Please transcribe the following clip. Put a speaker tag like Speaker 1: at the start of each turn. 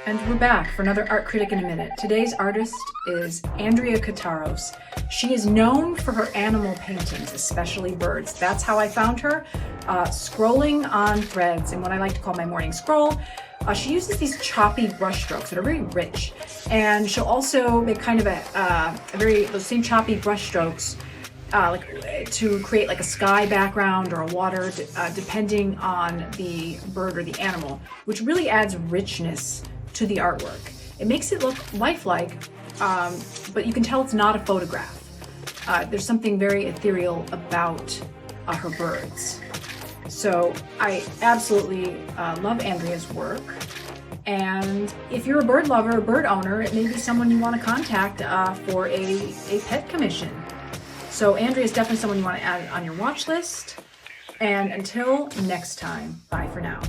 Speaker 1: And we're back for another Art Critic in a Minute. Today's artist is Andreea Cataros. She is known for her animal paintings, especially birds. That's how I found her, scrolling on threads in what I like to call my morning scroll. She uses these choppy brush strokes that are very rich, and she'll also make kind of those same choppy brush strokes to create like a sky background or a water, depending on the bird or the animal, which really adds richness to the artwork. It makes it look lifelike, but you can tell it's not a photograph. There's something very ethereal about her birds. So I absolutely love Andrea's work. And if you're a bird lover, a bird owner, it may be someone you want to contact for a pet commission. So Andrea is definitely someone you want to add on your watch list. And until next time, bye for now.